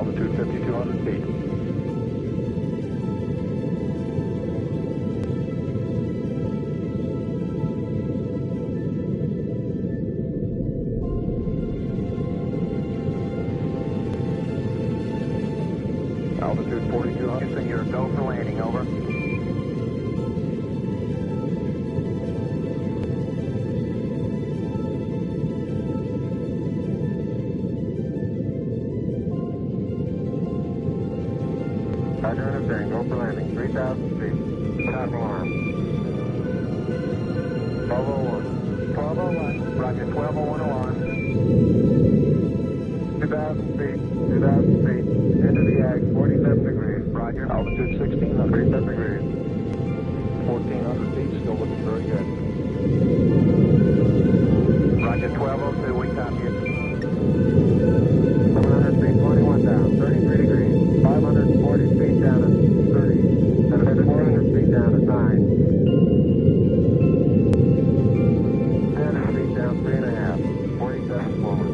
Altitude 5,200 feet. Altitude 4,200. Houston, you're go for landing, over. Roger, understand, go for landing, 3,000 feet. Top alarm. 1201. 1201. Roger, 1201 alarm. 2,000 feet, 2,000 feet. Into the ag, 47 degrees. Roger. Altitude 1,600. 47 degrees. 1,400 feet, still looking very good. Roger, 1202, we copy you. 700 feet, 21 down, 33 degrees. 540 feet down at 30. 400 feet down at 9. 300 feet down, 3.5. 47 forward.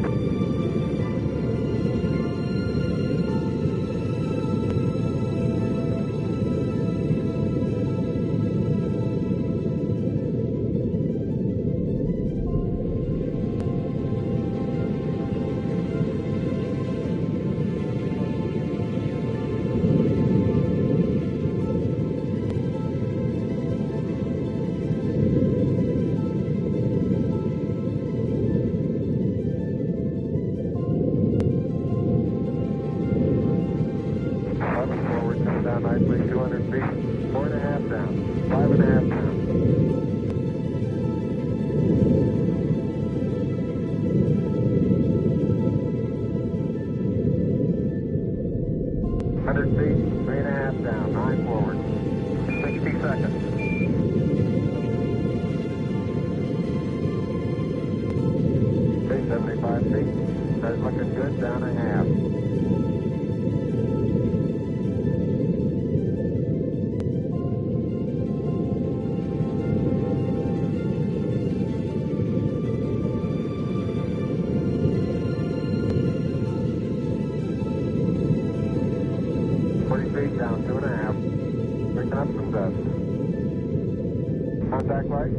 Forward, come down nicely, 200 feet, 4.5 down, 5.5 down. 100 feet, 3.5 down, 9 forward. 60 seconds. Okay, 75 feet, that's looking good, down a half. Down 2.5. Picking up some dust. Contact light.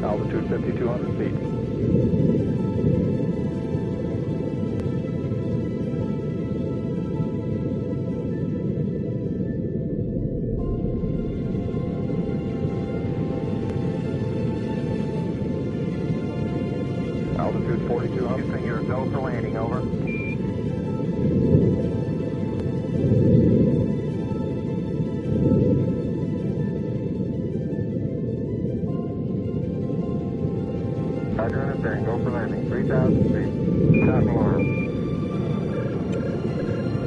Altitude 5,200 feet. Altitude 4,200. Houston, you're go for landing, over. Roger, understand, go for landing, 3,000 feet. Top alarm.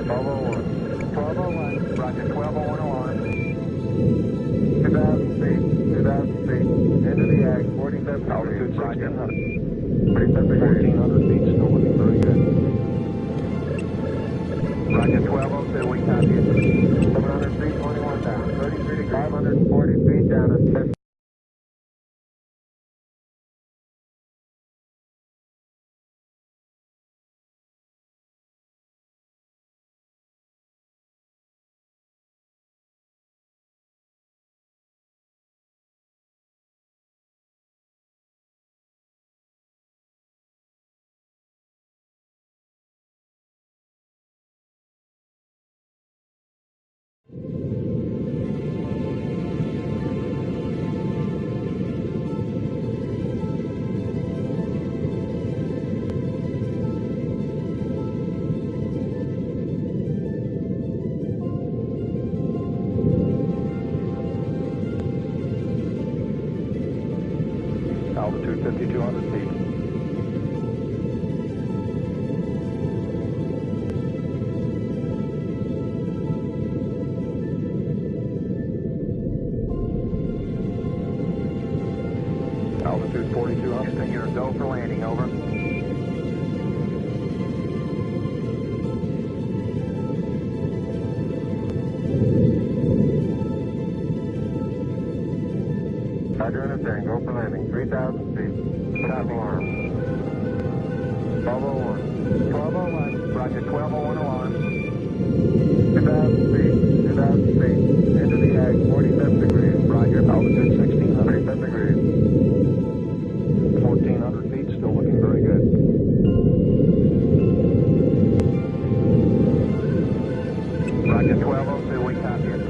1201. 1201. Roger, 1201 alarm. 2,000 feet, 2,000 feet. Into the ag, 47 Altitude degrees. 1,600. 47 degrees. 1,400 feet, still looking very good. Roger, 1202, we copy you. 700 feet, 21 down, 33 degrees. 540 feet down at 50. 1,400 feet. Altitude 4,200. Houston, you're go for landing, over. Roger, interfering, go for landing, 3,000 feet. Stop alarm. 1201. 1201. Roger, 1201 alarm. 2,000 feet, 2,000 feet. Into the ag, 47 degrees. Roger, Altitude 1,600. 37 degrees. 1,400 feet, still looking very good. Roger, 1202, we copy it.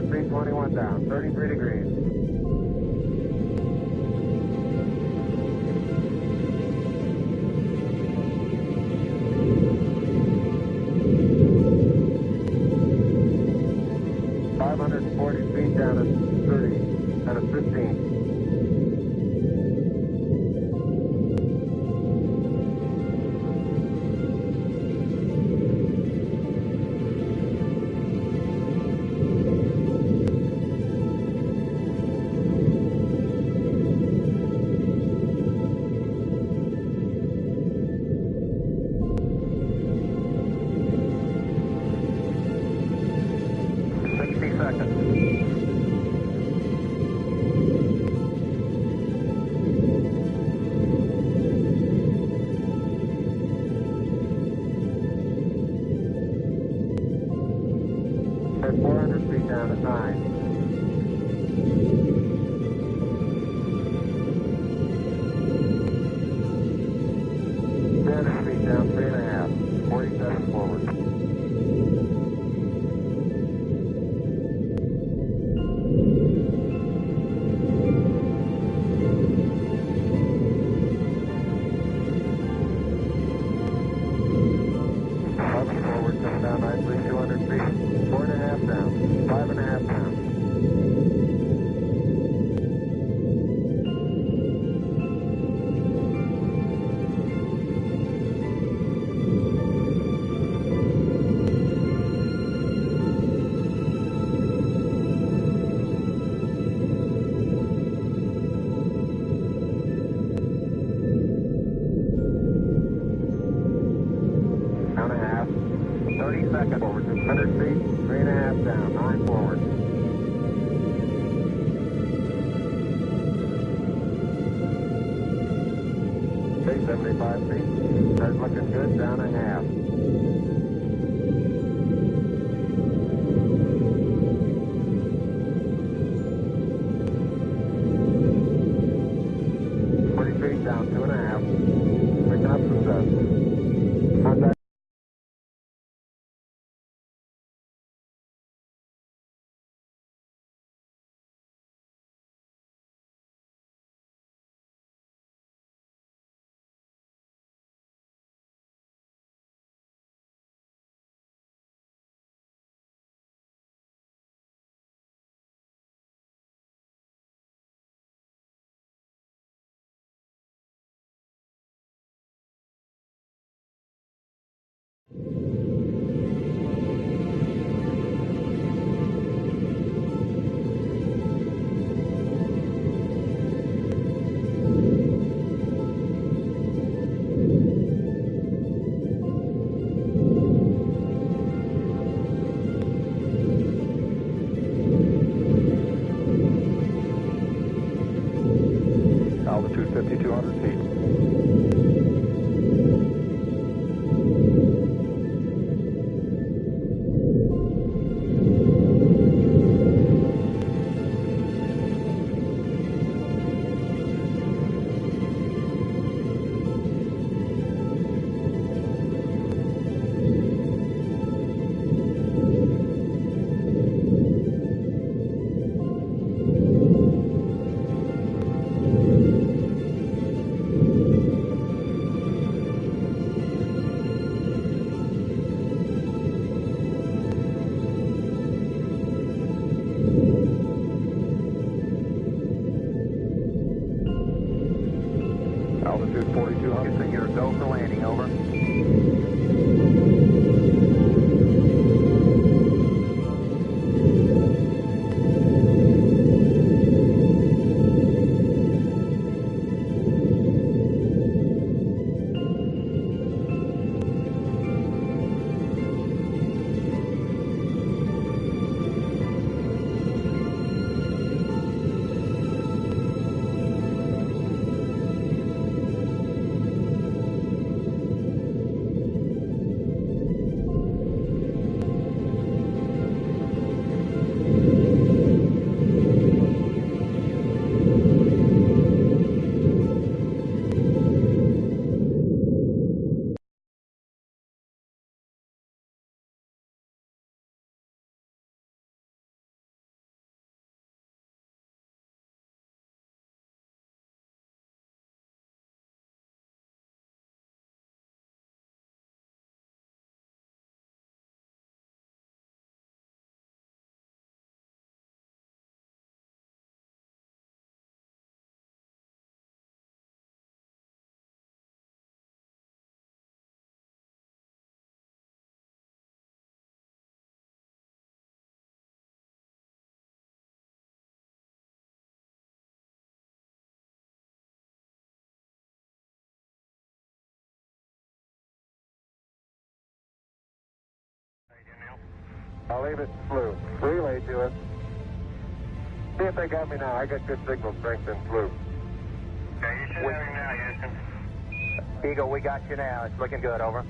Feet, 21 down, 33 degrees. Feet down at 30, and at 15. At 400 feet down at 9. 300 feet down, 3.5. 47 forward. Forward, come down nicely, 200 feet. 4.5 down, 5.5 down. Down a half. 30 seconds. Forward, 100 feet, 3.5 down, 9 forward. Okay, 75 feet. That's looking good, down a half. Feet down, 2.5. Picking up some dust. Contact. I'll leave it blue. Relay to us. See if they got me now. I got good signal strength in blue. Okay, you should have him now, Houston. Eagle, we got you now. It's looking good, over.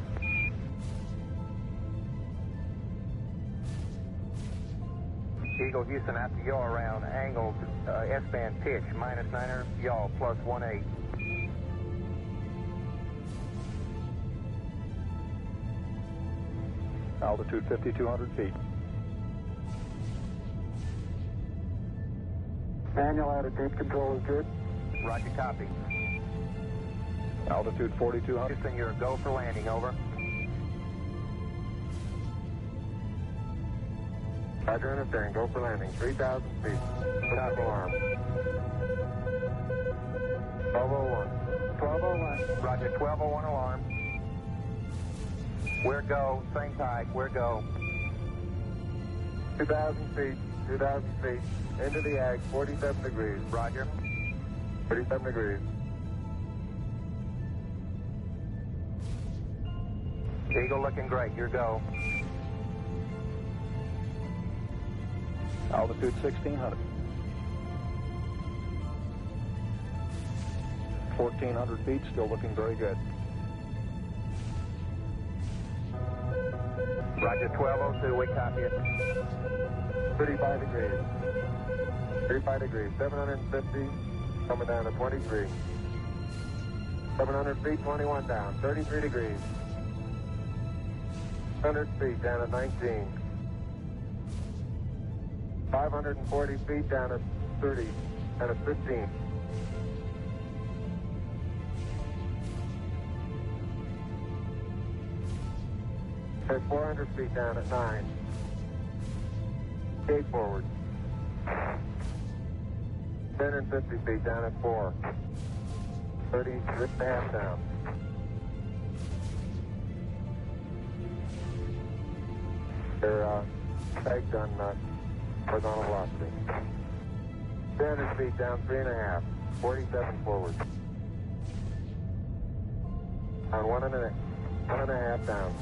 Eagle, Houston, after yaw around angled S-band pitch, -9er, yaw, +18. Altitude 5,200 feet. Manual attitude control is good. Roger, copy. Altitude 4,200. Houston, you're a go for landing, over. Roger, understand. Go for landing. 3,000 feet. Stop alarm. 1201. 1201. Roger, 1201 alarm. We're go, same type, we're go. 2,000 feet. 2,000 feet. Into the ag, 47 degrees. Roger. 37 degrees. Eagle looking great, you're go. Altitude 1,600. 1,400 feet, still looking very good. Roger, 1202, we copy it. 35 degrees. 35 degrees. 750. Coming down to 23. 700 feet, 21 down. 33 degrees. 100 feet down at 19. 540 feet down at 30 and at 15. At 400 feet down at 9. Gate forward. 1050 feet down at 4. 30.5 down. They're tagged on horizontal velocity. 300 feet down 3.5. 47 forward. On 1.5 down.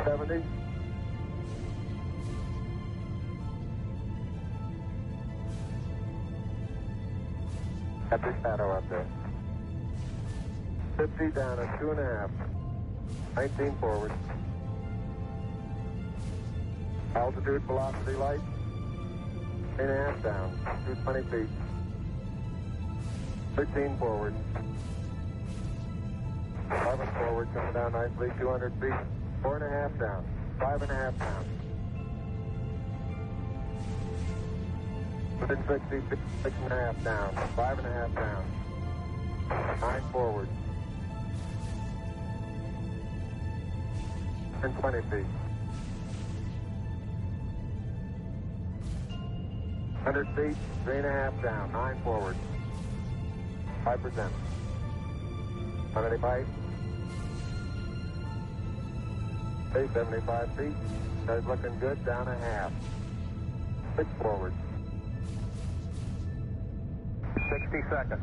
70. Got the shadow up there. 50 down at 2.5. 19 forward. Altitude velocity light. 8.5 down. 220 feet. 13 forward. 11 forward, coming down nicely. 200 feet. 4.5 down. 5.5 down. Within 60 feet. 6.5 down. 5.5 down. 9 forward. 20 feet. 100 feet, 3.5 down, 9 forward. 5%. 185. Stay 75 feet. That's looking good, down a half. 6 forward. 60 seconds.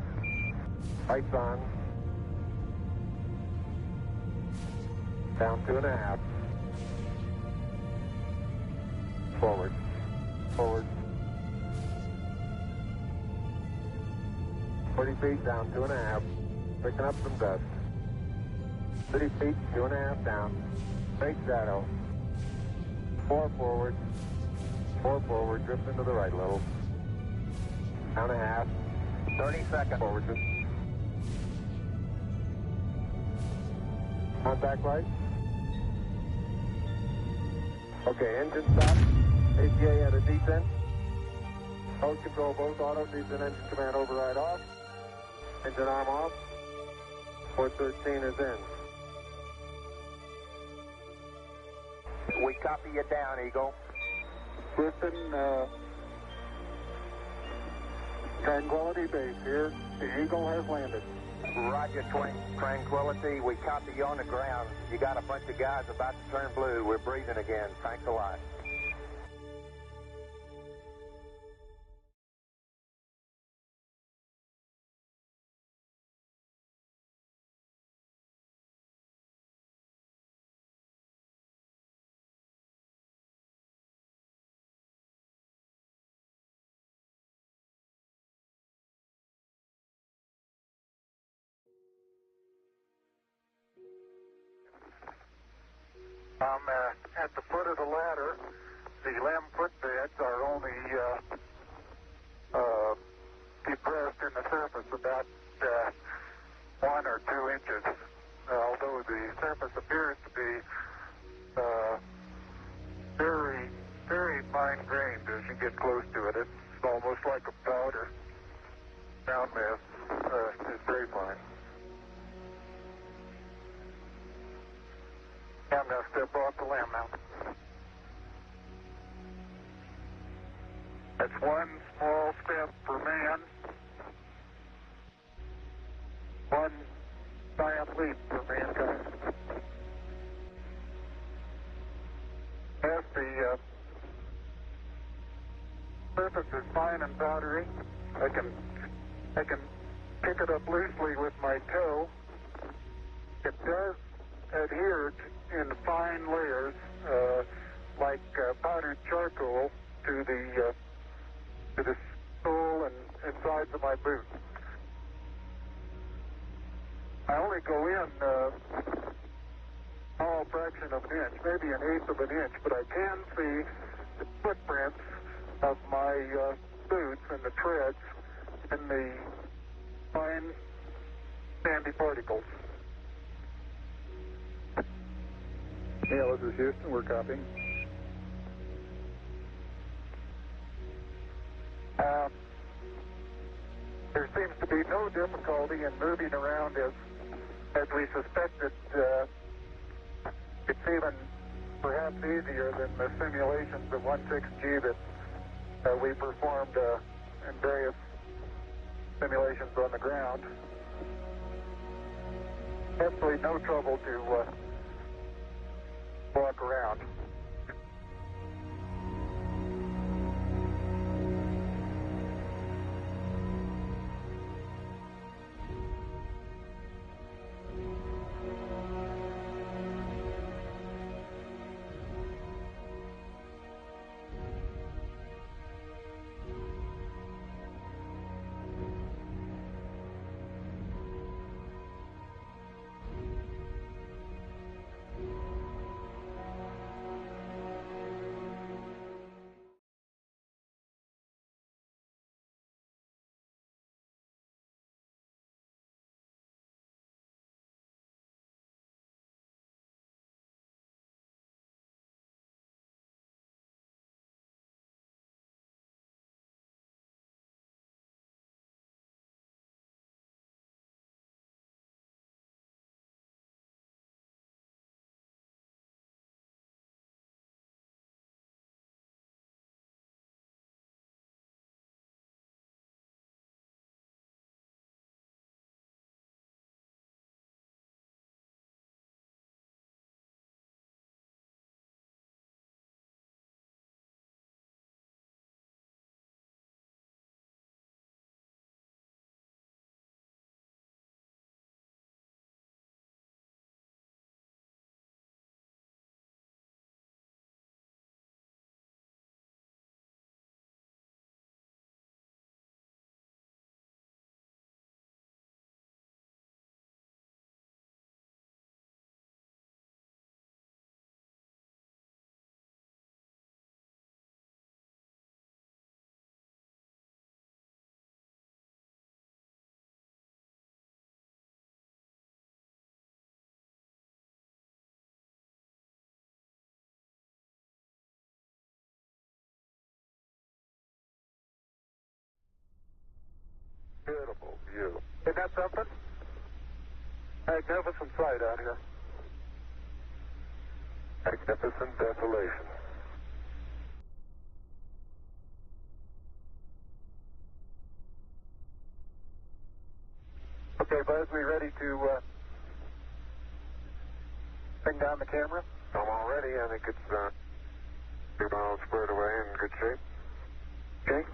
Lights on. Down 2.5. Forward. Forward. 40 feet down 2.5. Picking up some dust. 30 feet, 2.5 down. Straight shadow. 4 forward. 4 forward. Drift into the right a little. Down a half. 30 seconds. Forward. Contact light. Okay, engine stop. ATA at a descent. Mode control both auto. Descent engine command override off. Engine arm off. 413 is in. We copy you down, Eagle. Houston, Tranquility Base here. The Eagle has landed. Roger, Tranquility. We copy you on the ground. You got a bunch of guys about to turn blue. We're breathing again. Thanks a lot. I'm at the foot of the ladder. The limb footbeds are only depressed in the surface about 1 or 2 inches, although the surface appears to be very, very fine-grained as you get close to it. It's almost like a powder. Ground mass is very fine. I'm going to step off the limb now. That's one small step for man, one giant leap for mankind. As the surface is fine and powdery, I can pick it up loosely with my toe. It does adhere in fine layers, like powdered charcoal, to the sole and sides of my boot. I only go in a small fraction of an inch, maybe an eighth of an inch, but I can see the footprints of my boots and the treads in the fine sandy particles. Yeah, this is Houston. We're copying. There seems to be no difficulty in moving around as we suspected. It's even perhaps easier than the simulations of 16G that we performed in various simulations on the ground. Absolutely no trouble to walk around. Beautiful view. Isn't that something? Magnificent sight out here. Magnificent desolation. Okay, Buzz, we ready to bring down the camera? I'm all ready. I think it's 2 miles squared away in good shape. Okay.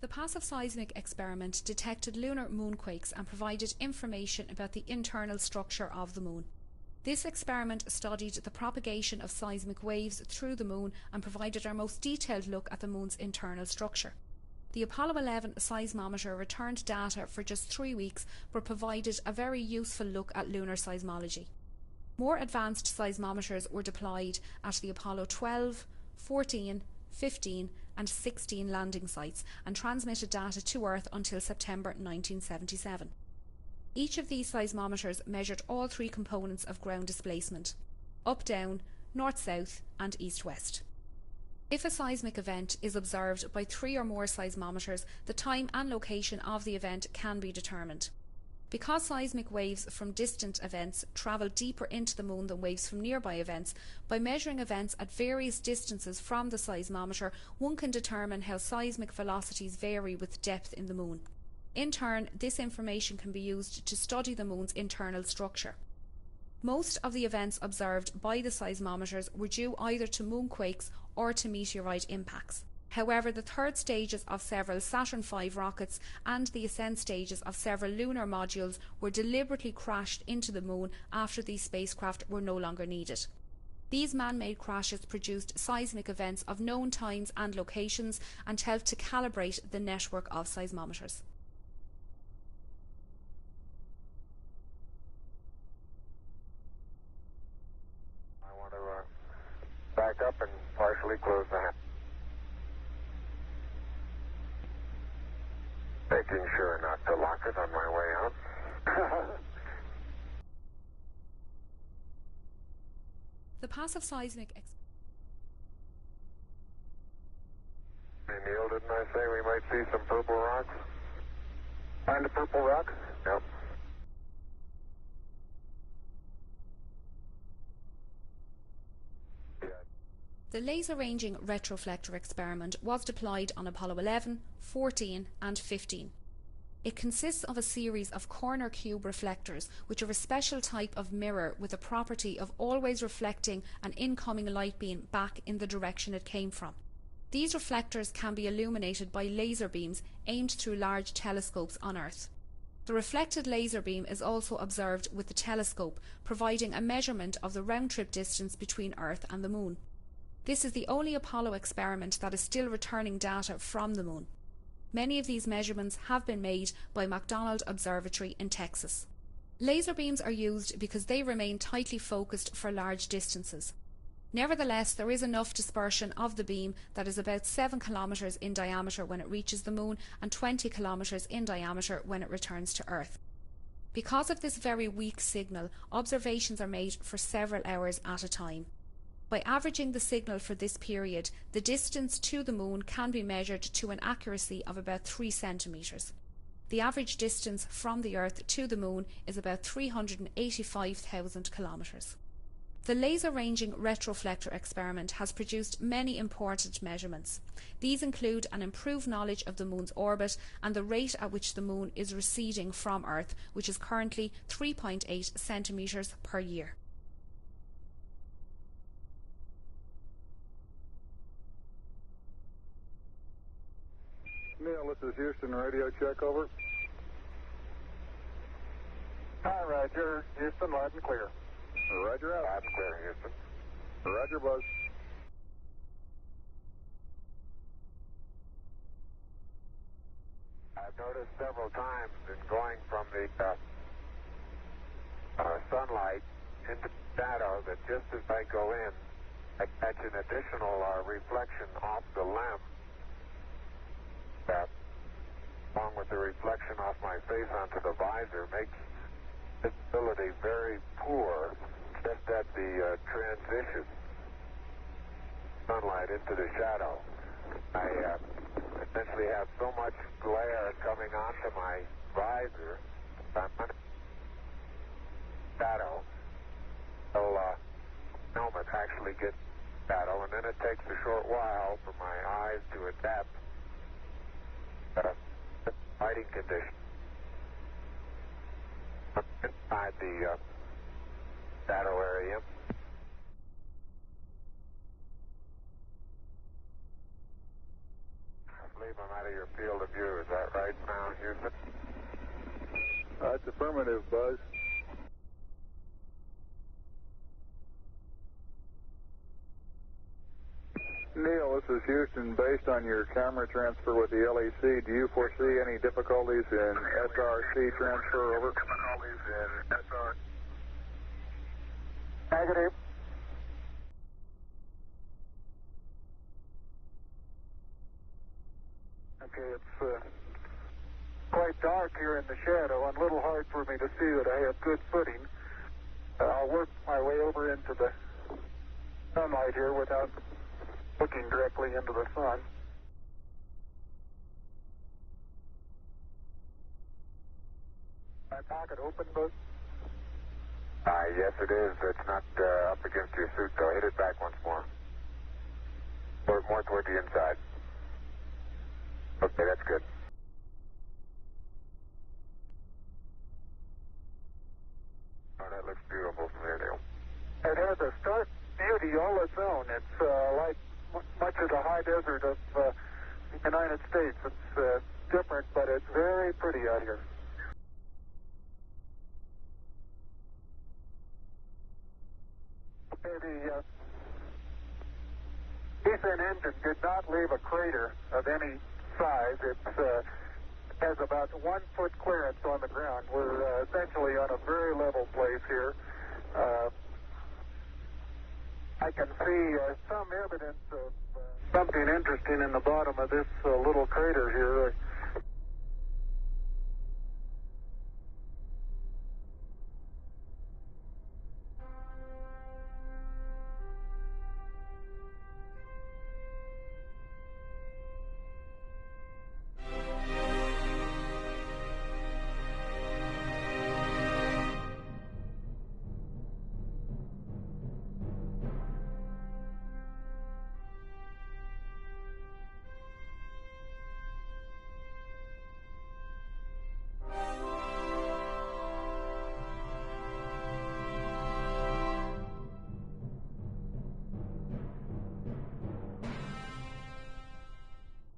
The passive seismic experiment detected lunar moonquakes and provided information about the internal structure of the moon. This experiment studied the propagation of seismic waves through the moon and provided our most detailed look at the moon's internal structure. The Apollo 11 seismometer returned data for just 3 weeks but provided a very useful look at lunar seismology. More advanced seismometers were deployed at the Apollo 12, 14, 15 and 16 landing sites and transmitted data to Earth until September 1977. Each of these seismometers measured all 3 components of ground displacement: up-down, north-south and east-west. If a seismic event is observed by 3 or more seismometers, the time and location of the event can be determined. Because seismic waves from distant events travel deeper into the Moon than waves from nearby events, by measuring events at various distances from the seismometer, one can determine how seismic velocities vary with depth in the Moon. In turn, this information can be used to study the Moon's internal structure. Most of the events observed by the seismometers were due either to moonquakes or to meteorite impacts. However, the third stages of several Saturn V rockets and the ascent stages of several lunar modules were deliberately crashed into the Moon after these spacecraft were no longer needed. These man-made crashes produced seismic events of known times and locations and helped to calibrate the network of seismometers. I want to back up and partially close the hatch. Making sure not to lock it on my way out. The passive seismic Hey Neil, didn't I say we might see some purple rocks? Find the purple rocks? Yep. The laser-ranging retroflector experiment was deployed on Apollo 11, 14 and 15. It consists of a series of corner cube reflectors, which are a special type of mirror with the property of always reflecting an incoming light beam back in the direction it came from. These reflectors can be illuminated by laser beams aimed through large telescopes on Earth. The reflected laser beam is also observed with the telescope, providing a measurement of the round-trip distance between Earth and the Moon. This is the only Apollo experiment that is still returning data from the Moon. Many of these measurements have been made by McDonald Observatory in Texas. Laser beams are used because they remain tightly focused for large distances. Nevertheless, there is enough dispersion of the beam that is about 7 kilometers in diameter when it reaches the Moon and 20 kilometers in diameter when it returns to Earth. Because of this very weak signal, observations are made for several hours at a time. By averaging the signal for this period, the distance to the Moon can be measured to an accuracy of about 3 centimeters. The average distance from the Earth to the Moon is about 385,000 kilometers. The laser-ranging retroflector experiment has produced many important measurements. These include an improved knowledge of the Moon's orbit and the rate at which the Moon is receding from Earth, which is currently 3.8 centimeters per year. Neil, this is Houston, radio check, over. Hi, Roger. Houston, loud and clear. Roger out. Loud and clear, Houston. Roger, Buzz. I've noticed several times in going from the sunlight into shadow that just as I go in, I catch an additional reflection off the lens. Along with the reflection off my face onto the visor, makes visibility very poor just at the transition sunlight into the shadow. I essentially have so much glare coming onto my visor, I'm under shadow until helmet actually gets shadow, and then it takes a short while for my eyes to adapt lighting conditions inside the shadow area. I believe I'm out of your field of view. Is that right now, Houston? That's affirmative, Buzz. Neil, this is Houston. Based on your camera transfer with the LEC, do you foresee any difficulties in SRC transfer over? Difficulties in SR? Negative. Okay, it's quite dark here in the shadow and a little hard for me to see that I have good footing. I'll work my way over into the sunlight here without looking directly into the sun. My pocket open, but Yes, it is. It's not up against your suit, though. Hit it back once more. More toward the inside. Okay, that's good. Oh, that looks beautiful from there, Neil. it has a stark beauty all its own. It's like much of the high desert of the United States. It's different, but it's very pretty out here. The Ethan engine did not leave a crater of any size. It has about 1 foot clearance on the ground. We're essentially on a very level place here. I can see some evidence of something interesting in the bottom of this little crater here.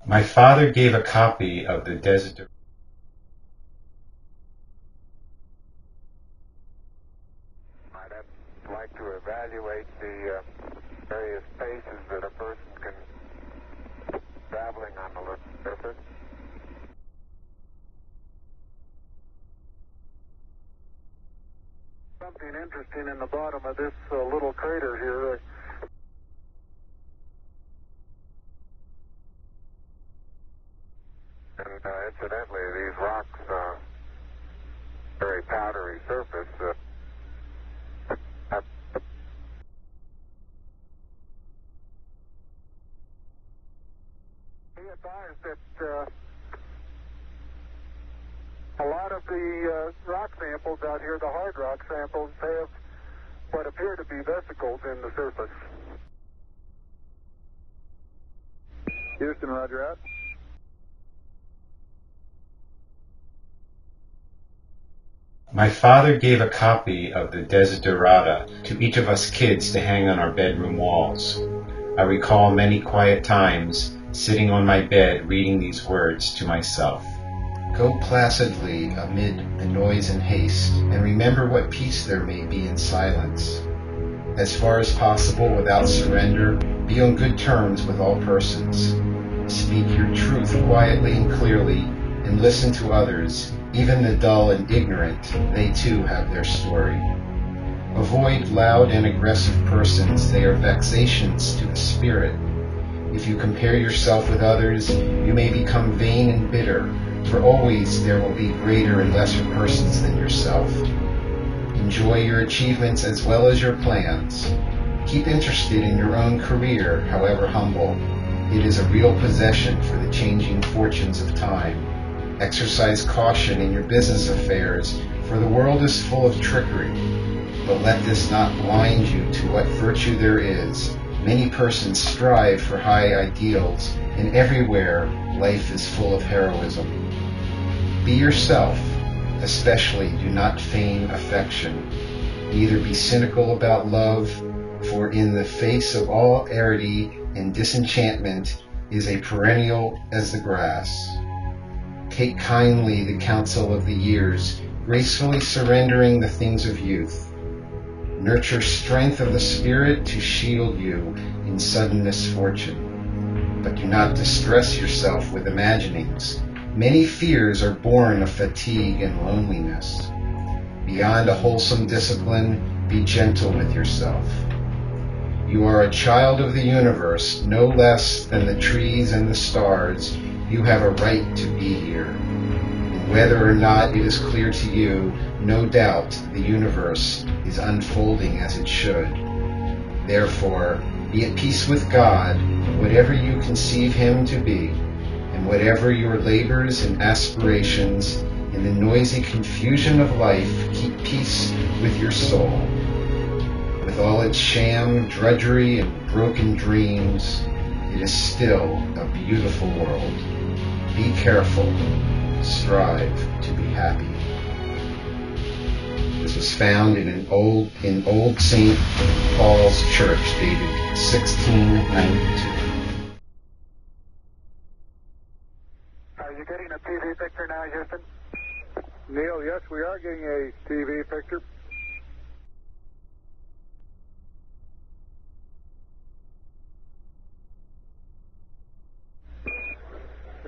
My father gave a copy of the Desert. I'd like to evaluate the various paces that a person can traveling on the surface. Something interesting in the bottom of this little crater here. And incidentally, these rocks, very powdery surface, Be advised that a lot of the rock samples out here, the hard rock samples, have what appear to be vesicles in the surface. Houston, roger out. My father gave a copy of the Desiderata to each of us kids to hang on our bedroom walls. I recall many quiet times sitting on my bed reading these words to myself. Go placidly amid the noise and haste, and remember what peace there may be in silence. As far as possible, without surrender, be on good terms with all persons. Speak your truth quietly and clearly, and listen to others, even the dull and ignorant. They too have their story. Avoid loud and aggressive persons. They are vexations to the spirit. If you compare yourself with others, you may become vain and bitter, for always there will be greater and lesser persons than yourself. Enjoy your achievements as well as your plans. Keep interested in your own career, however humble. It is a real possession for the changing fortunes of time. Exercise caution in your business affairs, for the world is full of trickery. But let this not blind you to what virtue there is. Many persons strive for high ideals, and everywhere life is full of heroism. Be yourself, especially do not feign affection. Neither be cynical about love, for in the face of all arity and disenchantment is a perennial as the grass. Take kindly the counsel of the years, gracefully surrendering the things of youth. Nurture strength of the spirit to shield you in sudden misfortune. but do not distress yourself with imaginings. Many fears are born of fatigue and loneliness. Beyond a wholesome discipline, be gentle with yourself. You are a child of the universe, no less than the trees and the stars. You have a right to be here. And whether or not it is clear to you, no doubt the universe is unfolding as it should. Therefore, be at peace with God, whatever you conceive Him to be, and whatever your labors and aspirations, in the noisy confusion of life, keep peace with your soul. With all its sham, drudgery, and broken dreams, it is still a beautiful world. Be careful. Strive to be happy. This was found in Old St. Paul's Church, dated 1692. Are you getting a TV picture now, Houston? Neil, yes, we are getting a TV picture.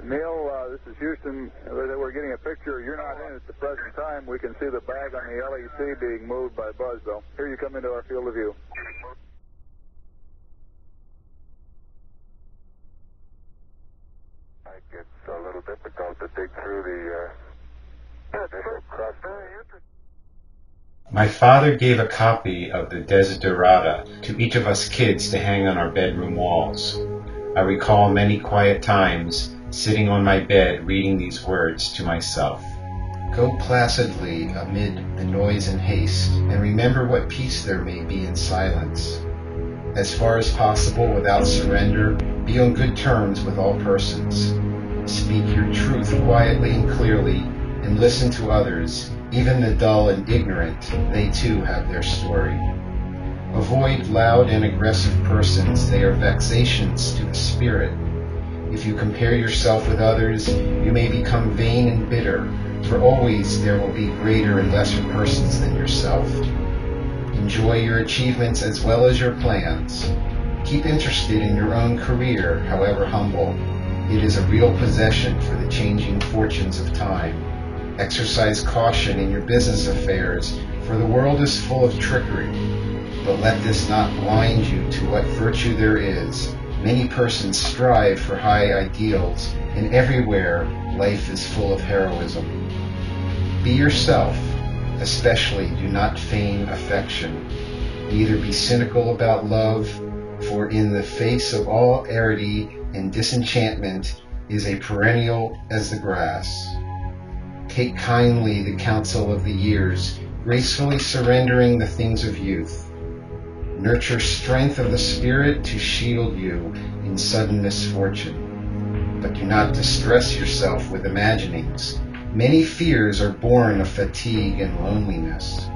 Neil, this is Houston. We're getting a picture. You're not in at the present time. We can see the bag on the LEC being moved by Buzz, though. Here you come into our field of view. It's a little difficult to dig through the crust. My father gave a copy of the Desiderata to each of us kids to hang on our bedroom walls. I recall many quiet times sitting on my bed reading these words to myself. Go placidly amid the noise and haste, and remember what peace there may be in silence. As far as possible, without surrender, be on good terms with all persons. Speak your truth quietly and clearly, and listen to others, even the dull and ignorant. They too have their story. Avoid loud and aggressive persons. They are vexations to the spirit. If you compare yourself with others, you may become vain and bitter, for always there will be greater and lesser persons than yourself. Enjoy your achievements as well as your plans. Keep interested in your own career, however humble. It is a real possession for the changing fortunes of time. Exercise caution in your business affairs, for the world is full of trickery. But let this not blind you to what virtue there is. Many persons strive for high ideals, and everywhere life is full of heroism. Be yourself, especially do not feign affection. Neither be cynical about love, for in the face of all arity and disenchantment is a perennial as the grass. Take kindly the counsel of the years, gracefully surrendering the things of youth. Nurture strength of the spirit to shield you in sudden misfortune. But do not distress yourself with imaginings. Many fears are born of fatigue and loneliness.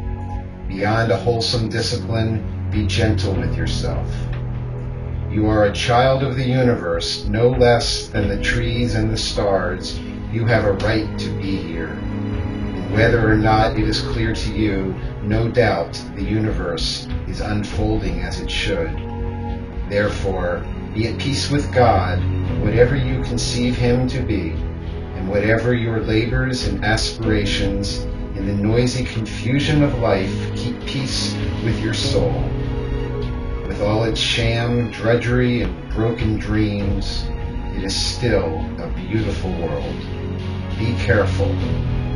Beyond a wholesome discipline, be gentle with yourself. You are a child of the universe, no less than the trees and the stars. You have a right to be here. And whether or not it is clear to you, no doubt the universe is unfolding as it should. Therefore, be at peace with God, whatever you conceive Him to be, and whatever your labors and aspirations, in the noisy confusion of life, keep peace with your soul. With all its sham, drudgery, and broken dreams, it is still a beautiful world. Be careful.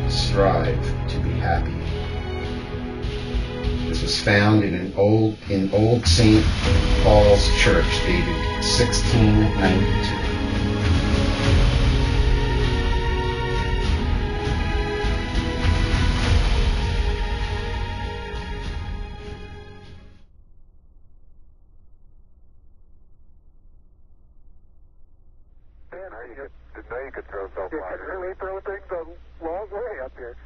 Strive to be happy. This was found in Old St. Paul's Church, dated 1692. Didn't know you could throw so far. You can really throw things a long way up here.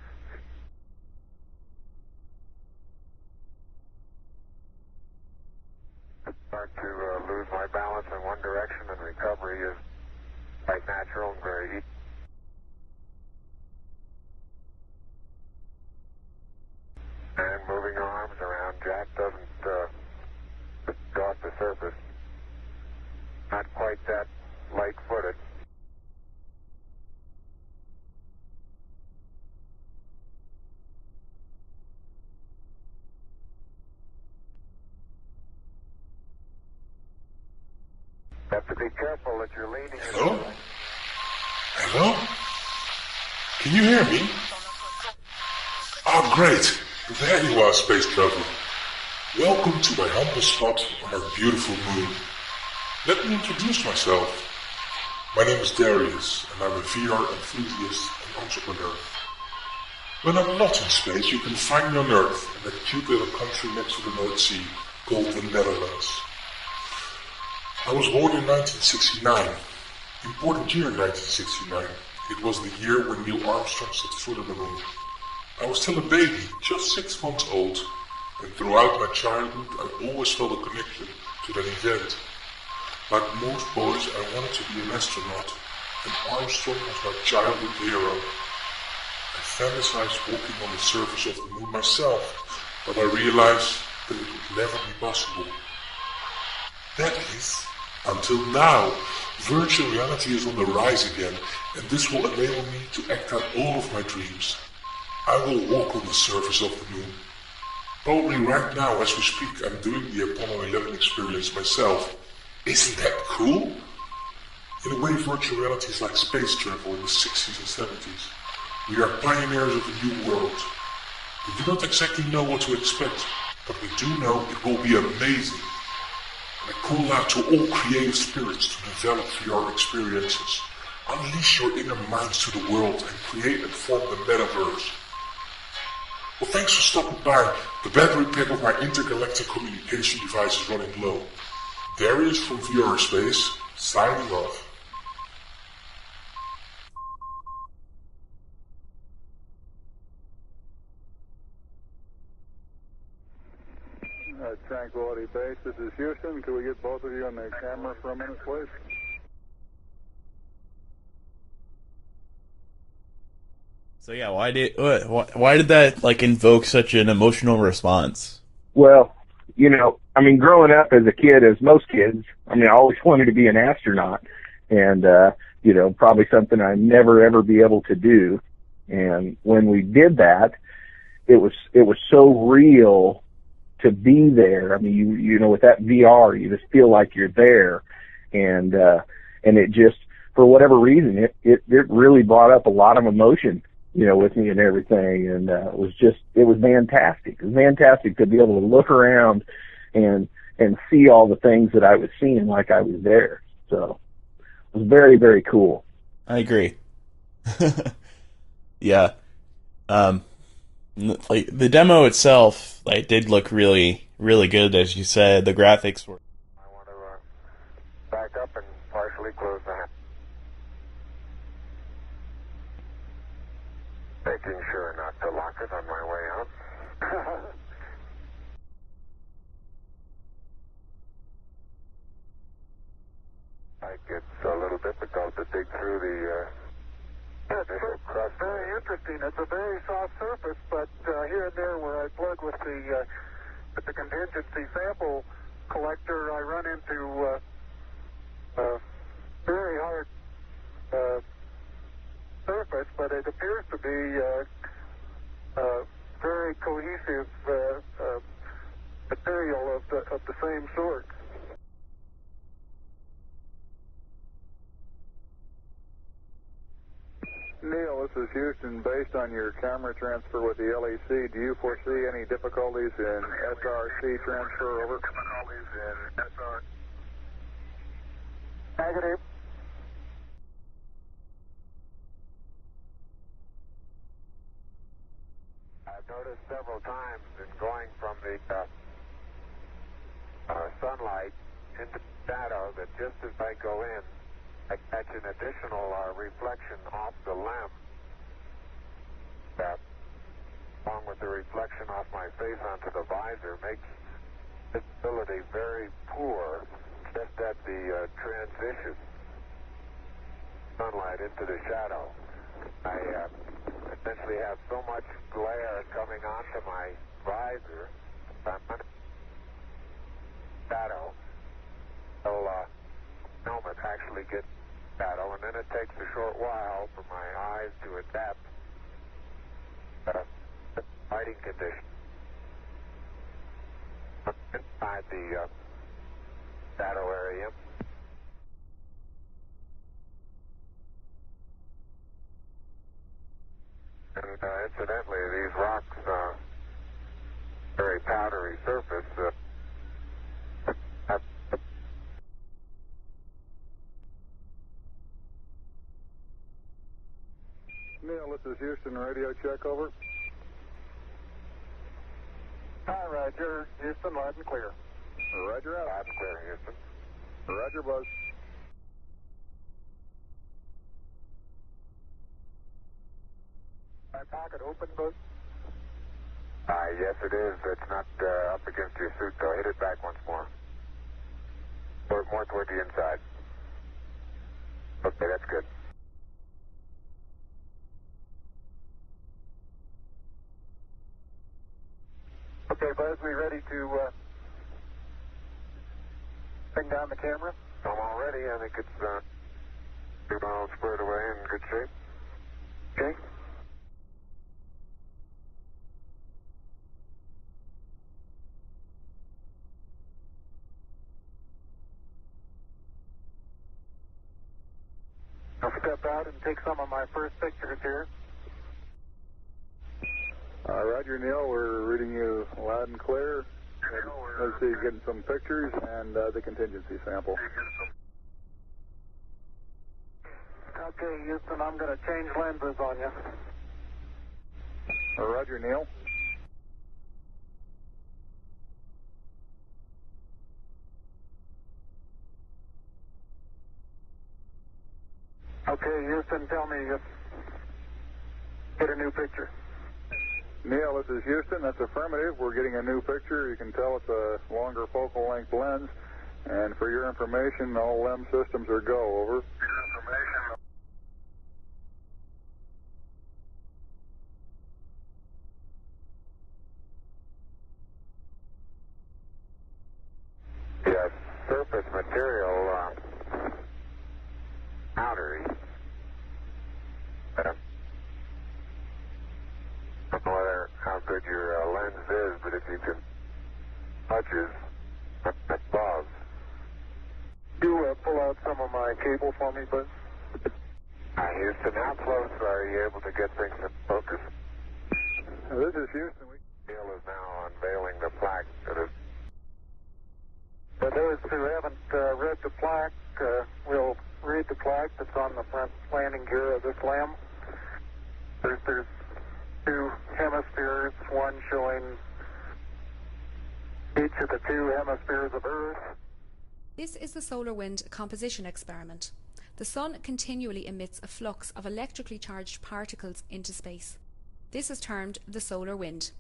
Start to lose my balance in one direction, and recovery is quite natural and very easy. And moving your arms around, Jack doesn't go off the surface. Not quite that light-footed. Have to be careful that you're leaning. Hello? Hello? Can you hear me? Oh, great. There you are, space traveler. Welcome to my humble spot on our beautiful moon. Let me introduce myself. My name is Darius, and I'm a VR enthusiast and entrepreneur. When I'm not in space, you can find me on Earth in that cute little country next to the North Sea called the Netherlands. I was born in 1969. Important year 1969. It was the year when Neil Armstrong set foot on the moon. I was still a baby, just 6 months old, and throughout my childhood I always felt a connection to that event. Like most boys, I wanted to be an astronaut, and Armstrong was my childhood hero. I fantasized walking on the surface of the moon myself, but I realized that it would never be possible. That is, until now. Virtual reality is on the rise again, and this will enable me to act out all of my dreams. I will walk on the surface of the moon. Probably right now, as we speak, I'm doing the Apollo 11 experience myself. Isn't that cool? In a way, virtual reality is like space travel in the 60s and 70s. We are pioneers of a new world. We do not exactly know what to expect, but we do know it will be amazing. I call out to all creative spirits to develop VR experiences. Unleash your inner minds to the world and create and form the metaverse. Well, thanks for stopping by. The battery pack of my intergalactic communication device is running low. Darius from VR Space, signing off. Tranquility Base, this is Houston. Could we get both of you on the camera for a minute, please? So yeah, why did that like invoke such an emotional response? Well, you know, I mean, growing up as a kid, as most kids, I mean, I always wanted to be an astronaut, and you know, probably something I'd never ever be able to do. And when we did that, it was so real to be there. I mean, you know, with that VR, you just feel like you're there, and it just, for whatever reason, it really brought up a lot of emotion, you know, with me and everything, and it was fantastic. It was fantastic to be able to look around and see all the things that I was seeing like I was there. So it was very, very cool. I agree. Yeah. Like the demo itself, like, did look really, really good, as you said. The graphics were. I want to back up and partially close the hatch. Making sure not to lock it on my way out. Like it's a little difficult to dig through the initial crust. Very interesting. It's a very soft surface, but here and there where I plug with the contingency sample collector, I run into very hard surface, but it appears to be very cohesive material of the same sort. Neil, this is Houston. Based on your camera transfer with the LEC, do you foresee any difficulties in SRC transfer over? Difficulties in SR? Negative. I've noticed several times in going from the sunlight into shadow that just as I go in, I catch an additional reflection off the lens. That, along with the reflection off my face onto the visor, makes visibility very poor just at the transition sunlight into the shadow. I essentially have so much glare coming onto my visor, I'm under shadow, until helmet actually gets shadow, and then it takes a short while for my eyes to adapt to lighting conditions inside the shadow area. And incidentally, these rocks, very powdery surface, have Neil, this is Houston, radio check, over. Hi, Roger. Houston, loud and clear. Roger out. loud and clear, Houston. Roger, Buzz. My pocket open, Buzz? Yes, it is. It's not up against your suit, though. Hit it back once more. Or more toward the inside. Okay, that's good. Okay, Buzz, we ready to bring down the camera? I'm all ready. I think it's all squared away in good shape. Okay. I'll step out and take some of my first pictures here. Roger, Neil, we're reading you loud and clear. Let's see, getting some pictures and the contingency sample. Okay, Houston, I'm going to change lenses on you. Roger, Neil. Okay, Houston, tell me, get a new picture. Neil, this is Houston. That's affirmative. We're getting a new picture. You can tell it's a longer focal length lens. And for your information, all LEM systems are go, over. Yes, surface material, powdery. I don't know how good your lens is, but if you can touches above. You pull out some of my cable for me, Buzz? Houston, how close are you able to get things in focus? This is Houston. Neil is now unveiling the plaque that is. For those who haven't read the plaque, we'll read the plaque that's on the front landing gear of this LEM. There's two hemispheres, one showing each of the two hemispheres of Earth. This is the solar wind composition experiment. The sun continually emits a flux of electrically charged particles into space. This is termed the solar wind.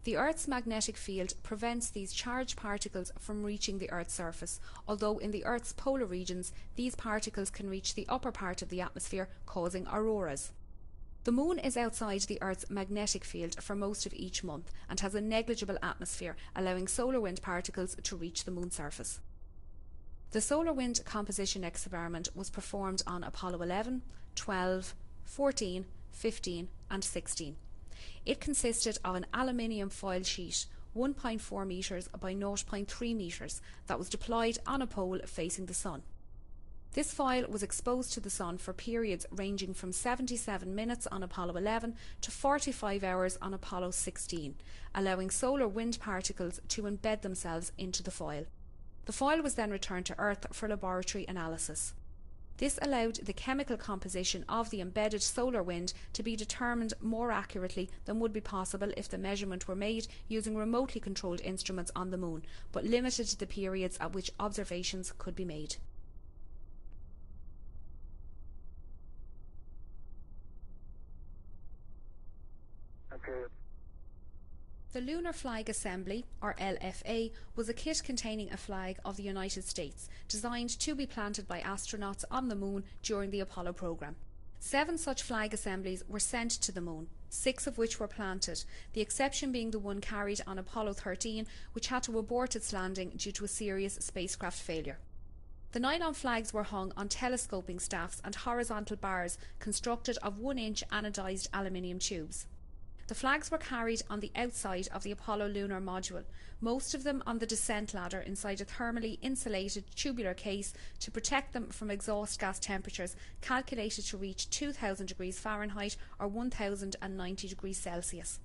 The Earth's magnetic field prevents these charged particles from reaching the Earth's surface, although in the Earth's polar regions these particles can reach the upper part of the atmosphere, causing auroras. The Moon is outside the Earth's magnetic field for most of each month and has a negligible atmosphere, allowing solar wind particles to reach the Moon's surface. The solar wind composition experiment was performed on Apollo 11, 12, 14, 15 and 16. It consisted of an aluminium foil sheet 1.4 metres by 0.3 metres that was deployed on a pole facing the Sun. This foil was exposed to the Sun for periods ranging from 77 minutes on Apollo 11 to 45 hours on Apollo 16, allowing solar wind particles to embed themselves into the foil. The foil was then returned to Earth for laboratory analysis. This allowed the chemical composition of the embedded solar wind to be determined more accurately than would be possible if the measurement were made using remotely controlled instruments on the Moon, but limited the periods at which observations could be made. Okay. The Lunar Flag Assembly, or LFA, was a kit containing a flag of the United States, designed to be planted by astronauts on the Moon during the Apollo program. 7 such flag assemblies were sent to the Moon, 6 of which were planted, the exception being the one carried on Apollo 13, which had to abort its landing due to a serious spacecraft failure. The nylon flags were hung on telescoping staffs and horizontal bars constructed of 1-inch anodised aluminium tubes. The flags were carried on the outside of the Apollo lunar module, most of them on the descent ladder inside a thermally insulated tubular case to protect them from exhaust gas temperatures calculated to reach 2000 degrees Fahrenheit or 1090 degrees Celsius.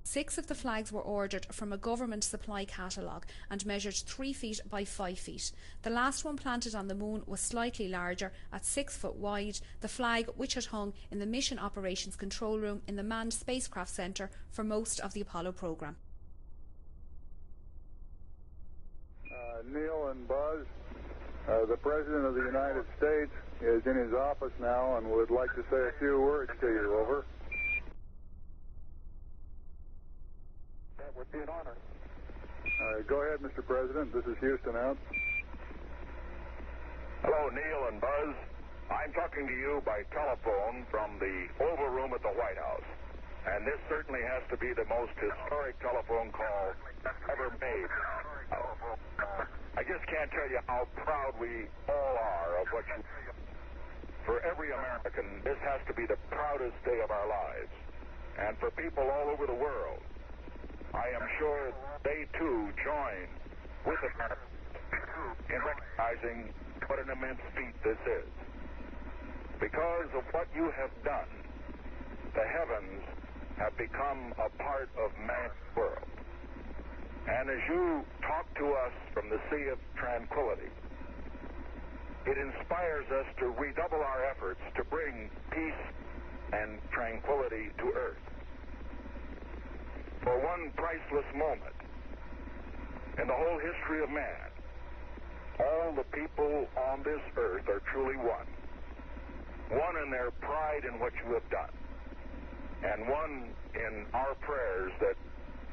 6 of the flags were ordered from a government supply catalogue and measured 3 feet by 5 feet. The last one planted on the moon was slightly larger, at 6 foot wide, the flag which had hung in the Mission Operations Control Room in the Manned Spacecraft Centre for most of the Apollo programme. Neil and Buzz, the President of the United States is in his office now and would like to say a few words to you. Over. That would be an honor. Go ahead, Mr. President. This is Houston out. Hello, Neil and Buzz. I'm talking to you by telephone from the Oval Room at the White House. And this certainly has to be the most historic telephone call ever made. I just can't tell you how proud we all are of what you do. For every American, this has to be the proudest day of our lives. And for people all over the world, I am sure they too join with America in recognizing what an immense feat this is. Because of what you have done, the heavens have become a part of man's world. And as you talk to us from the Sea of Tranquility, it inspires us to redouble our efforts to bring peace and tranquility to Earth. For one priceless moment in the whole history of man, all the people on this earth are truly one. One in their pride in what you have done, and one in our prayers that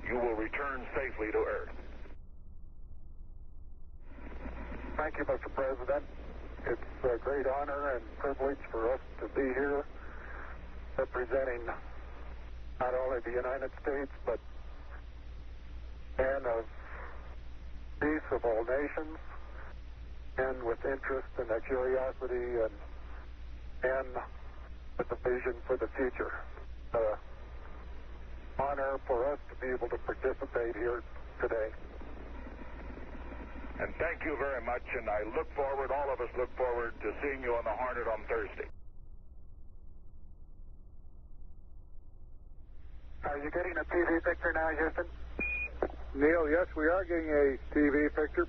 you will return safely to Earth. Thank you, Mr. President. It's a great honor and privilege for us to be here representing not only the United States, but men of peace of all nations, and with interest and a curiosity and with a vision for the future. Honor for us to be able to participate here today. And thank you very much, and I look forward, all of us look forward to seeing you on the Hornet on Thursday. Are you getting a TV picture now, Houston? Neil, yes, we are getting a TV picture.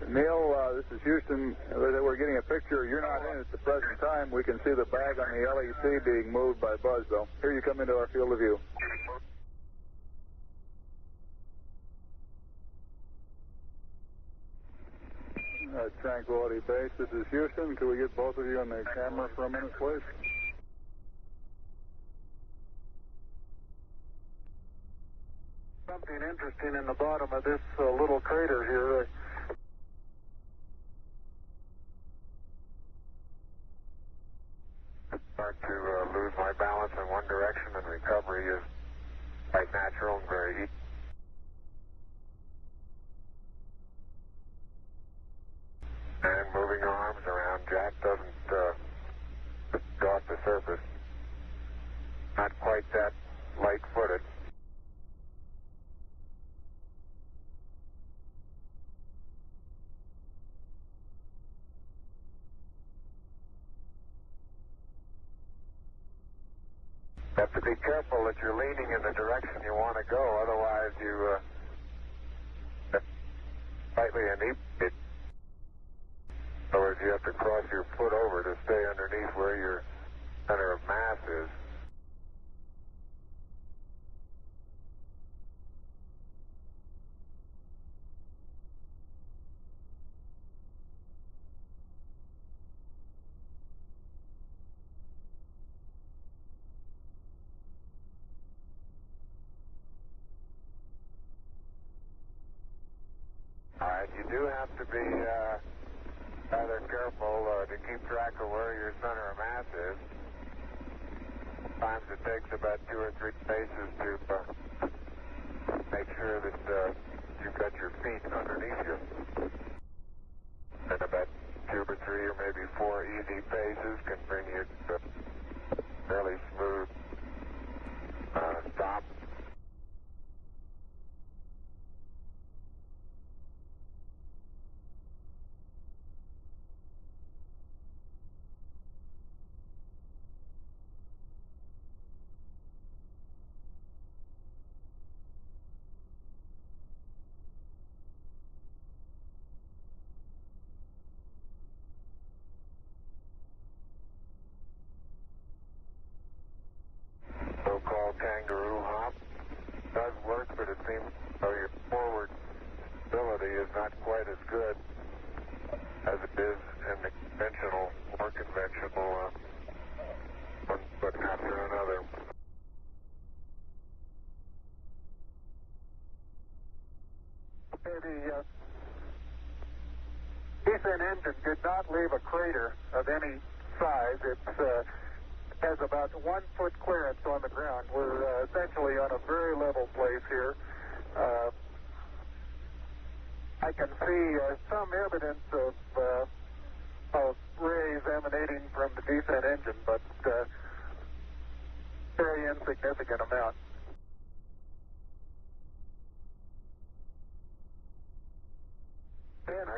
Neil, this is Houston. We're getting a picture. You're not in at the present time. We can see the bag on the LEC being moved by Buzz, though. Here you come into our field of view. Tranquility Base, this is Houston. Could we get both of you on the camera for a minute, please? Something interesting in the bottom of this little crater here. I start to lose my balance in one direction, and recovery is quite natural and very easy. And moving arms around, Jack doesn't go off the surface. Not quite that light-footed. You have to be careful that you're leaning in the direction you want to go, otherwise you slightly inebriated. In other words, you have to cross your foot over to stay underneath where your center of mass is. All right, you do have to be rather careful to keep track of where your center of mass is. Sometimes it takes about 2 or 3 paces to make sure that you've got your feet underneath you. And about 2 or 3 or maybe 4 easy paces can bring you to a fairly smooth stop. So-called kangaroo hop does work, but it seems though your forward stability is not quite as good as it is in the conventional, more conventional one foot after another. The descent engine did not leave a crater of any size. It has about 1 foot clearance on the ground. We're essentially on a very level place here. I can see some evidence of rays emanating from the descent engine, but very insignificant amount. Didn't know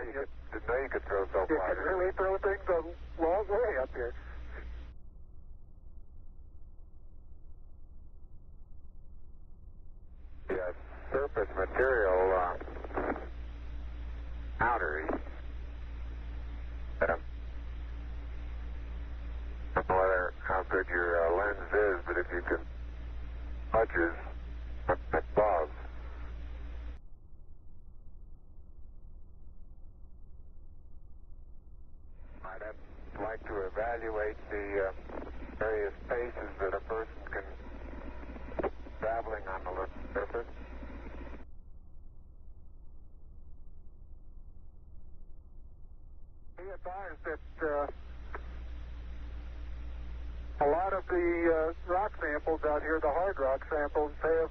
you could throw so You far. can really throw things a long way up here. The surface material powdery. I don't know how good your lens is, but if you can smudges above. I'd like to evaluate the various paces that a person can traveling on the surface. Be advised that a lot of the rock samples out here, the hard rock samples, have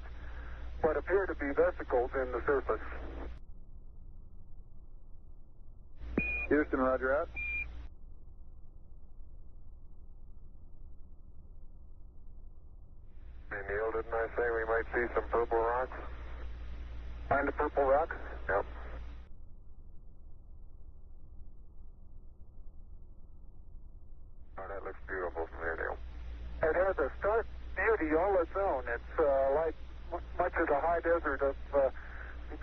what appear to be vesicles in the surface. Houston, roger out. Hey Neil, didn't I say we might see some purple rocks? Find the purple rocks? Yep. Oh, that looks beautiful from here, Neil. It has a stark beauty all its own. It's like much of the high desert of the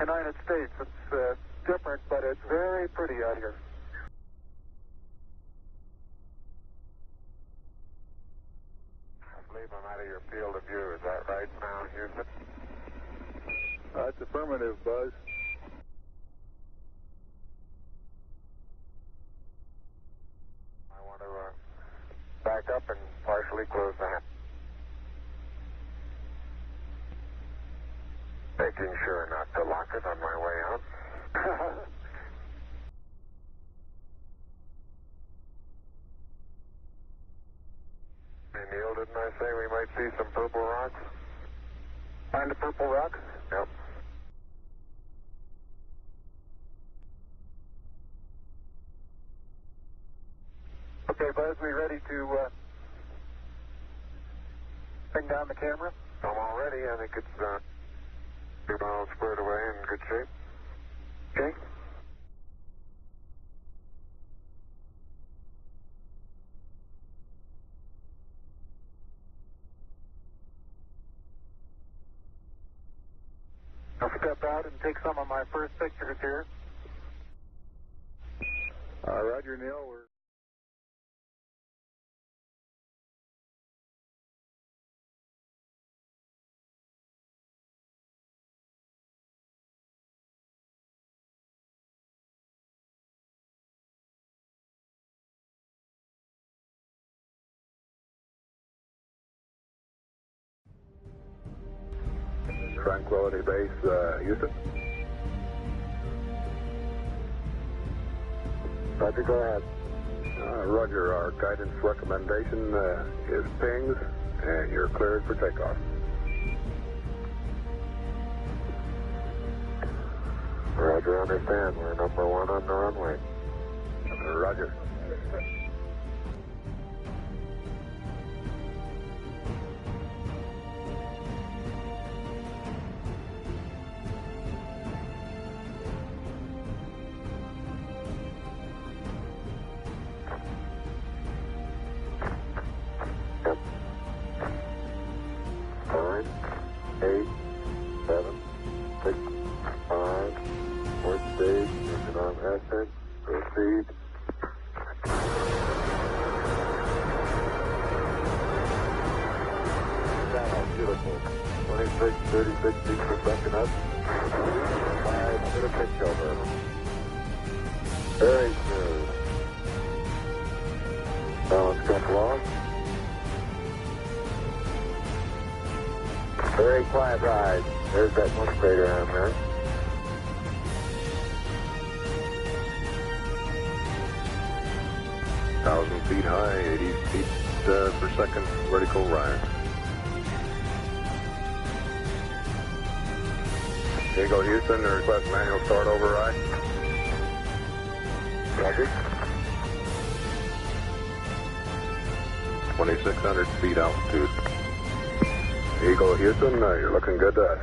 United States. It's different, but it's very pretty out here. I believe I'm out of your field of view. Is that right now, Houston? That's affirmative, Buzz. I want to back up and partially close the hatch. Making sure not to lock it on my way out. Hey Neil, didn't I say we might see some purple rocks? Find the purple rocks? Yep. Okay, Buzz, we ready to bring down the camera? I'm all ready. I think it's 2 miles squared away in good shape. Okay. I'll step out and take some of my first pictures here. Roger, Neil. We're Tranquility Base, Houston. Roger, go ahead. Roger, our guidance recommendation is pings And you're cleared for takeoff. Roger, understand. We're number 1 on the runway. Roger. Yep. 9, 8, 7, 6, 5. Port stage, engine on ascent, proceed. Beautiful. 26, 36 feet per second up. 5 to pitch over. Very smooth. Balance come along. Very quiet ride. There's that one crater on there. Thousand feet high, 80 feet per second vertical rise. Here you go, Houston. Request manual start override. Roger. 2,600 feet altitude. Eagle Houston, you're looking good to us.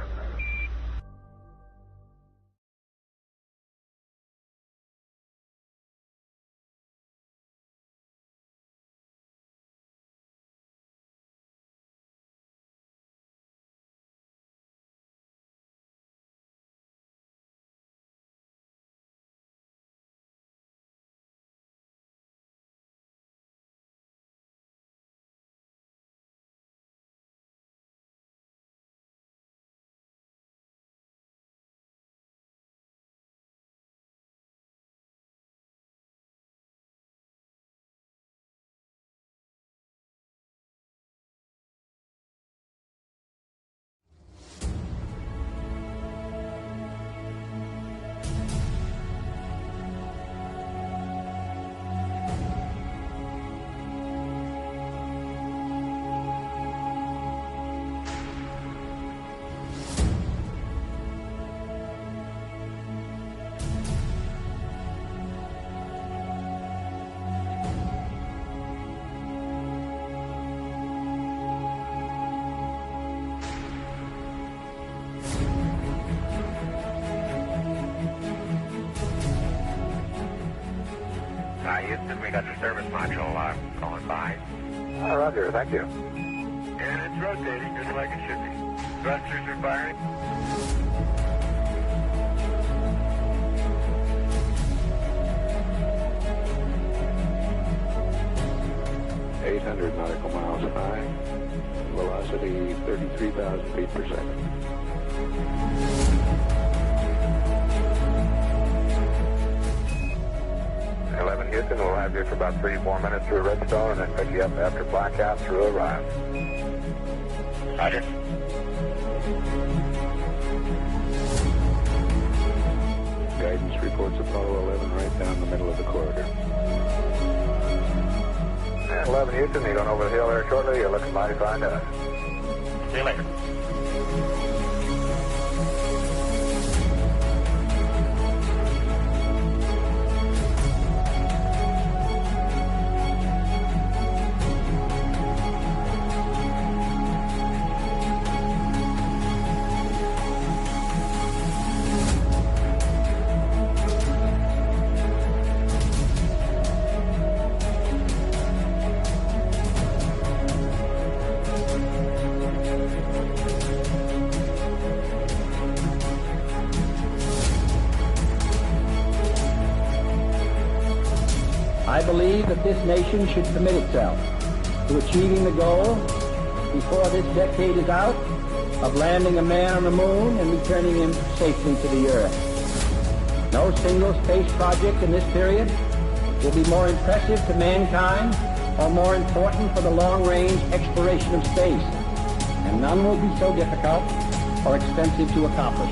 Houston, we got the service module going by. Roger, thank you. And it's rotating just like it should be. Thrusters are firing. 800 nautical miles high. Velocity 33,000 feet per second. 11 Houston, we'll have you for about 3-4 minutes through Redstone and then pick you up after blackout through Orion. Roger. Guidance reports Apollo 11 right down the middle of the corridor. And 11 Houston, you're going over the hill there shortly. You're looking mighty fine to us. See you later. I believe that this nation should commit itself to achieving the goal, before this decade is out, of landing a man on the moon and returning him safely to the Earth. No single space project in this period will be more impressive to mankind or more important for the long-range exploration of space, and none will be so difficult or expensive to accomplish.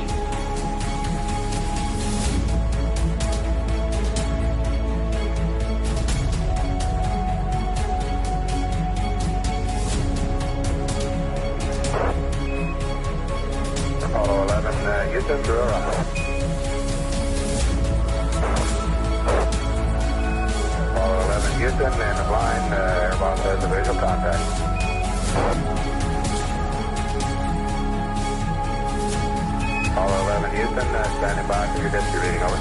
Houston, and the line, Airbus has a visual contact. Apollo 11 Houston, standing by for your dispatch reading, over.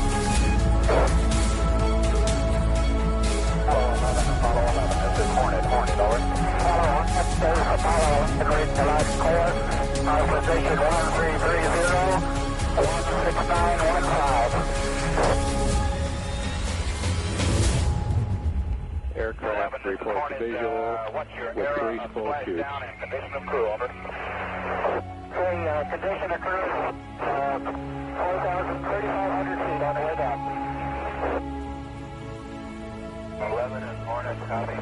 Apollo 11, this is Hornet, over. Apollo 11, read the last course, our position 1330, 16915. Aircraft reports visual with 3 full shoots. Condition of crew, over. Condition of crew, 3,500 feet on the way down. 11 and Hornet, copy.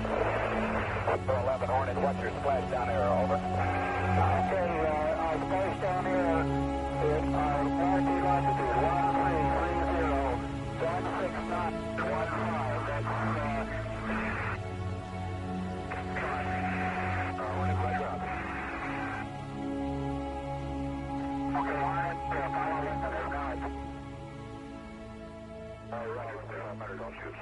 11 Hornet, what's your splashdown error, over? Okay, our splashdown error is our guaranteed longitude, 1330, 16915. That's, don't shoot.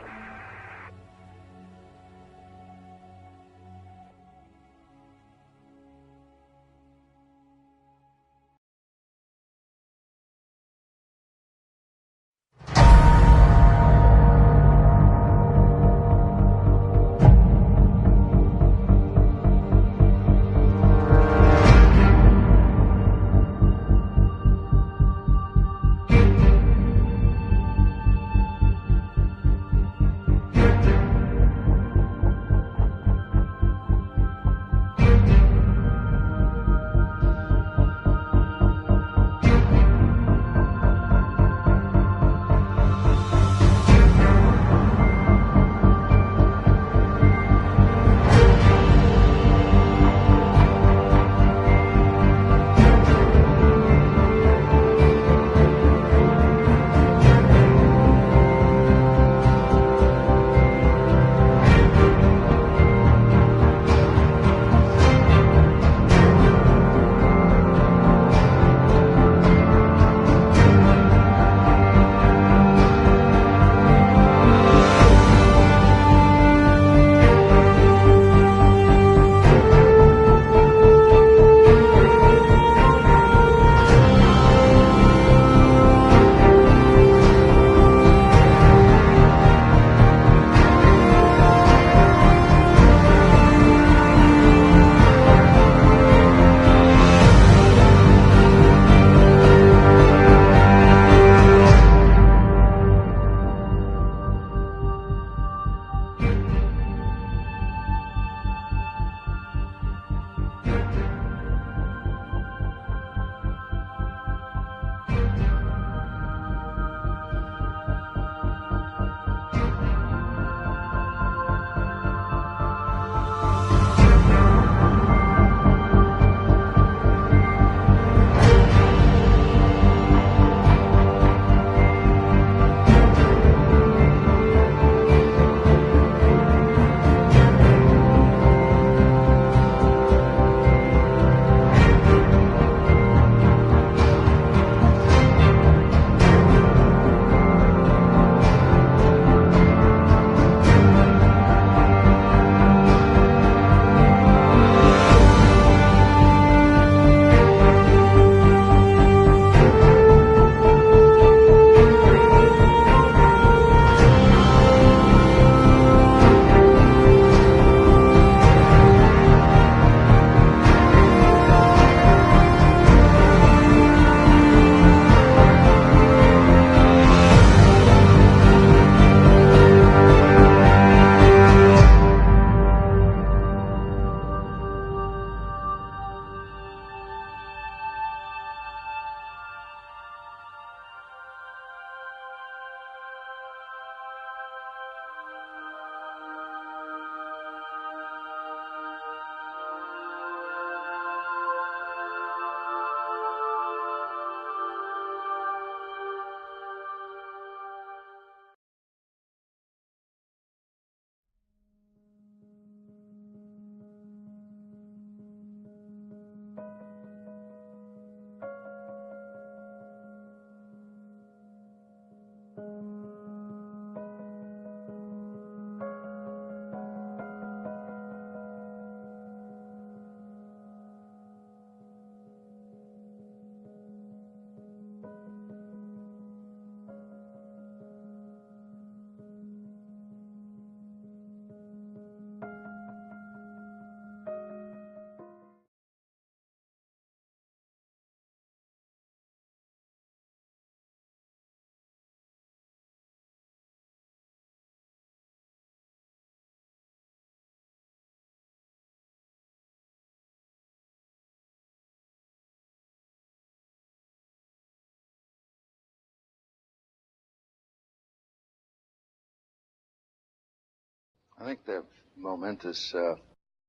I think the momentous,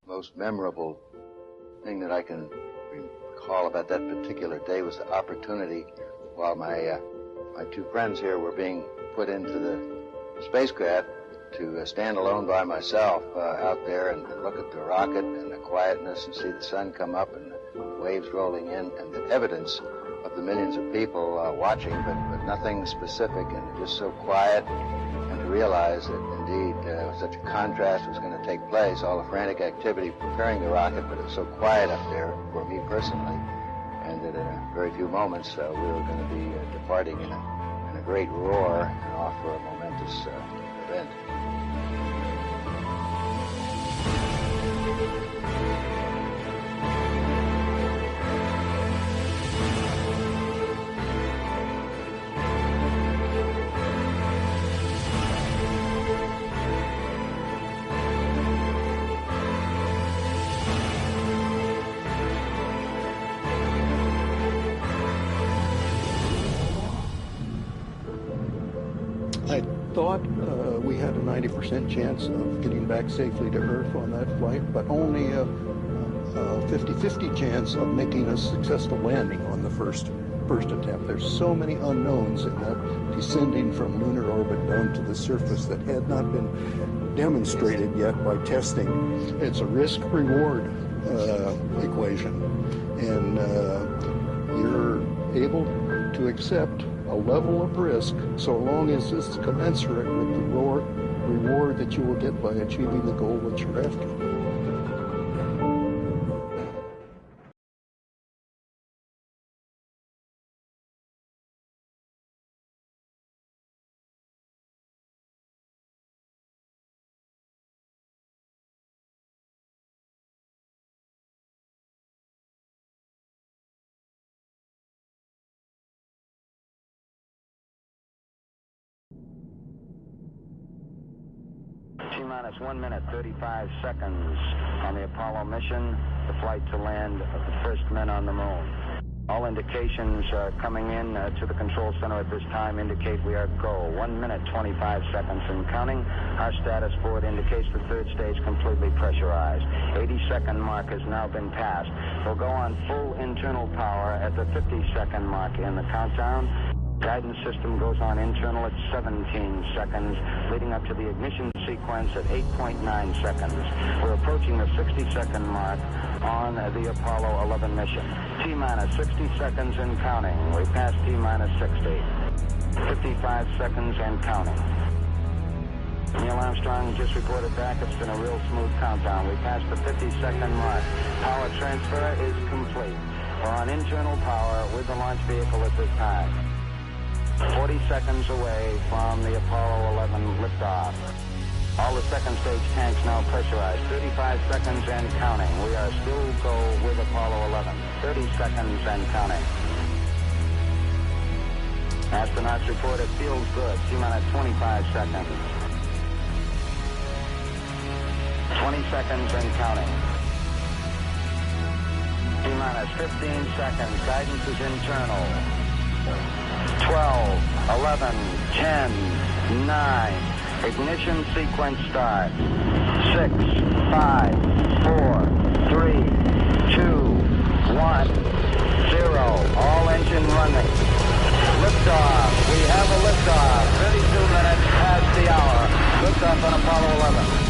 most memorable thing that I can recall about that particular day was the opportunity while my two friends here were being put into the spacecraft to stand alone by myself out there and look at the rocket and the quietness and see the sun come up and the waves rolling in and the evidence of the millions of people watching, but nothing specific and just so quiet, and to realize that indeed such a contrast was going to take place, all the frantic activity preparing the rocket, but it was so quiet up there for me personally, and that in a very few moments we were going to be departing in a great roar and off for a momentous event. I thought we had a 90% chance of getting back safely to Earth on that flight, but only a 50-50 chance of making a successful landing on the first attempt. There's so many unknowns in that descending from lunar orbit down to the surface that had not been demonstrated yet by testing. It's a risk-reward equation, and you're able to accept a level of risk so long as it's commensurate with the reward that you will get by achieving the goal that you're after. T-minus 1 minute, 35 seconds on the Apollo mission, the flight to land of the first men on the moon. All indications coming in to the control center at this time indicate we are go. 1 minute, 25 seconds and counting. Our status board indicates the third stage completely pressurized. 80-second mark has now been passed. We'll go on full internal power at the 50-second mark in the countdown. Guidance system goes on internal at 17 seconds, leading up to the ignition sequence at 8.9 seconds. We're approaching the 60-second mark on the Apollo 11 mission. T-minus 60 seconds and counting. We passed T-minus 60. 55 seconds and counting. Neil Armstrong just reported back. It's been a real smooth countdown. We passed the 50-second mark. Power transfer is complete. We're on internal power with the launch vehicle at this time. 40 seconds away from the Apollo 11 liftoff. All the second stage tanks now pressurized. 35 seconds and counting. We are still go with Apollo 11. 30 seconds and counting. Astronauts report it feels good. T-minus 25 seconds. 20 seconds and counting. T-minus 15 seconds. Guidance is internal. 12, 11, 10, 9. Ignition sequence starts. 6, 5, 4, 3, 2, 1, 0. All engine running. Liftoff. We have a liftoff. 32 minutes past the hour. Liftoff on Apollo 11.